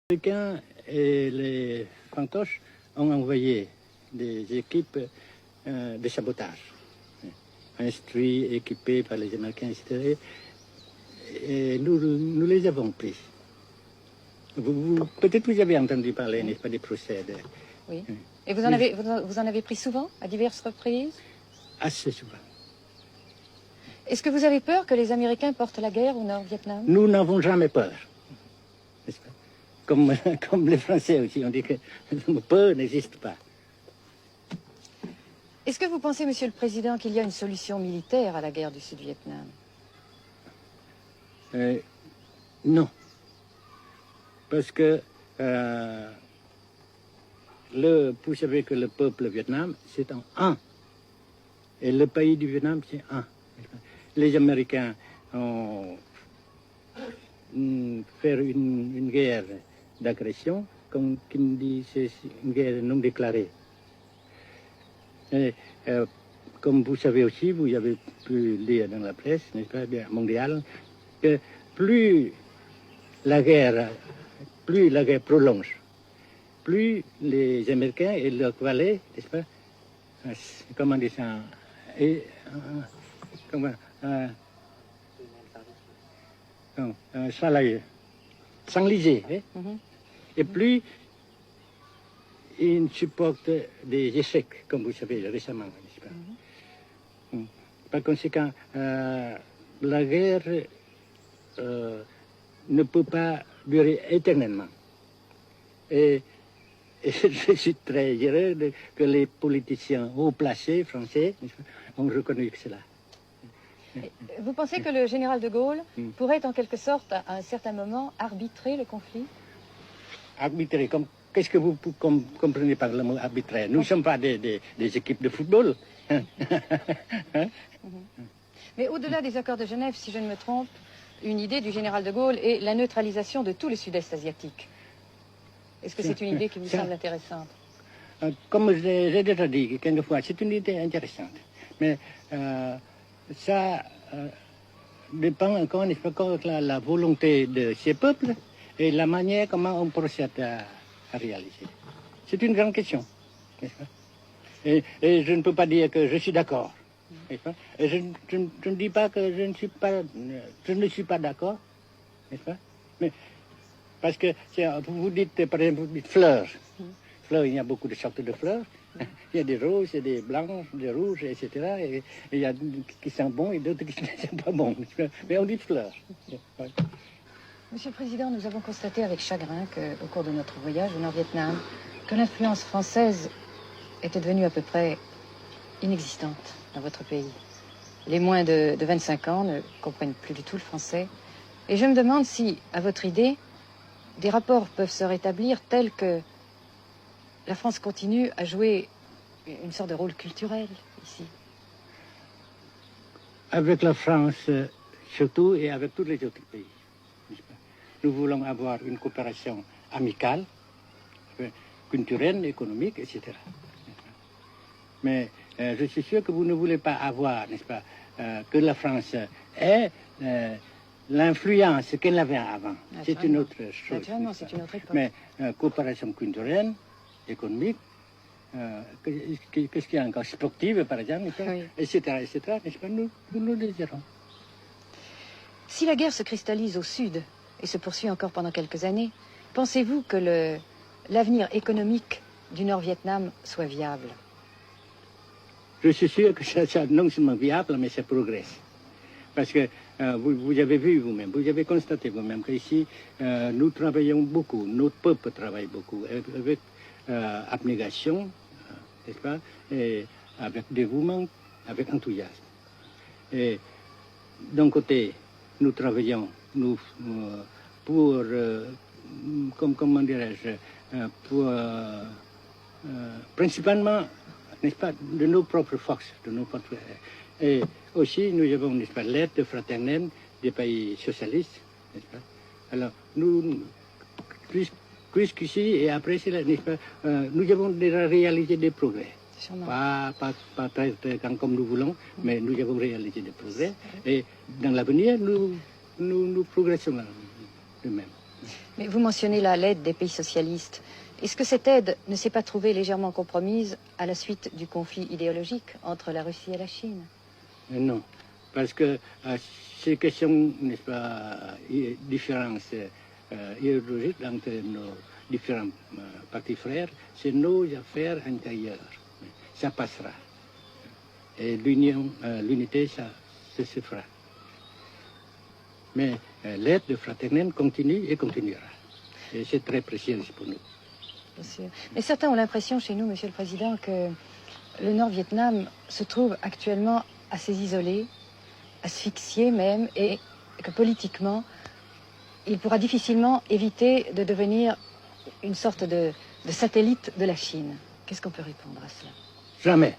Les Américains et les fantoches ont envoyé des équipes de sabotage, instruits, équipés par les Américains, etc. Et nous les avons pris. Peut-être vous avez entendu parler, n'est-ce pas, des procès. Oui. Et vous en avez pris souvent, à diverses reprises? Assez souvent. Est-ce que vous avez peur que les Américains portent la guerre au Nord-Vietnam? Nous n'avons jamais peur, n'est-ce pas? Comme les Français aussi, on dit que peur n'existe pas. Est-ce que vous pensez, Monsieur le Président, qu'il y a une solution militaire à la guerre du Sud-Vietnam? Non. Parce que vous savez que le peuple Vietnam, c'est un. Et le pays du Vietnam, c'est un. Les Américains ont fait une guerre d'agression, comme qui dit, c'est une guerre non déclarée. Et, comme vous savez aussi, vous avez pu lire dans la presse, n'est-ce pas, mondiale, que plus la guerre prolonge, plus les Américains et leurs valets, n'est-ce pas, comment dire ça, s'enliser, et plus ils supportent des échecs, comme vous savez récemment, n'est-ce pas? Par conséquent, la guerre ne peut pas durer éternellement. Et je suis très heureux que les politiciens haut placés français ont reconnu cela. Vous pensez que le général de Gaulle pourrait en quelque sorte, à un certain moment, arbitrer le conflit? Arbitrer, qu'est-ce que vous comprenez par le mot arbitraire? Nous ne sommes pas des équipes de football. Mais au-delà des accords de Genève, si je ne me trompe, une idée du général de Gaulle est la neutralisation de tout le sud-est asiatique. Est-ce que c'est une idée qui vous semble intéressante? Comme j'ai déjà dit quelquefois, c'est une idée intéressante. Mais ça dépend encore de la volonté de ces peuples et la manière comment on procède à réaliser. C'est une grande question, n'est-ce pas? Et je ne peux pas dire que je suis d'accord. Et je ne dis pas que je ne suis pas d'accord, n'est-ce pas? Mais, parce que vous dites, par exemple, fleurs. Fleurs, il y a beaucoup de sortes de fleurs. Il y a des roses, il y a des blanches, des rouges, etc. Et il y a qui sont bons et d'autres qui ne sont pas bons. Mais on dit fleurs. Monsieur le Président, nous avons constaté avec chagrin qu'au cours de notre voyage au Nord-Vietnam, que l'influence française était devenue à peu près inexistante dans votre pays. Les moins de 25 ans ne comprennent plus du tout le français. Et je me demande si, à votre idée, des rapports peuvent se rétablir tels que la France continue à jouer une sorte de rôle culturel ici. Avec la France, surtout, et avec tous les autres pays. Nous voulons avoir une coopération amicale, culturelle, économique, etc. Mais je suis sûr que vous ne voulez pas avoir, n'est-ce pas, que la France ait l'influence qu'elle avait avant. C'est une autre chose. Naturellement, c'est une autre époque. Mais coopération culturelle, économique, qu'est-ce qu'il y a encore, sportive par exemple, oui. etc., n'est-ce pas, nous le désirons. Si la guerre se cristallise au sud et se poursuit encore pendant quelques années, pensez-vous que l'avenir économique du Nord-Vietnam soit viable? Je suis sûr que ça non seulement viable, mais ça progresse. Parce que vous avez vu vous-même, vous avez constaté vous-même qu'ici, nous travaillons beaucoup, notre peuple travaille beaucoup, avec abnégation, n'est-ce pas, et avec dévouement, avec enthousiasme. Et d'un côté, nous travaillons pour, comment dirais-je, pour principalement, n'est-ce pas, de nos propres forces, de nos propres. Et aussi, nous avons, n'est-ce pas, l'aide fraternelle des pays socialistes, n'est-ce pas. Alors, nous, jusqu'ici et après cela, n'est-ce pas, nous avons déjà réalisé des progrès. Pas très grand comme nous voulons, mais nous avons réalisé des progrès. Et dans l'avenir, nous progressons de même. Mais vous mentionnez là l'aide des pays socialistes. Est-ce que cette aide ne s'est pas trouvée légèrement compromise à la suite du conflit idéologique entre la Russie et la Chine? Non, parce que ces questions, n'est-ce pas, différences idéologiques entre nos différents partis frères, c'est nos affaires intérieures. Ça passera. Et l'unité, ça se fera. Mais l'aide fraternelle continue et continuera. Et c'est très précieux pour nous. Bien sûr. Mais certains ont l'impression chez nous, Monsieur le Président, que le Nord-Vietnam se trouve actuellement assez isolé, asphyxié même, et que politiquement, il pourra difficilement éviter de devenir une sorte de satellite de la Chine. Qu'est-ce qu'on peut répondre à cela? Jamais.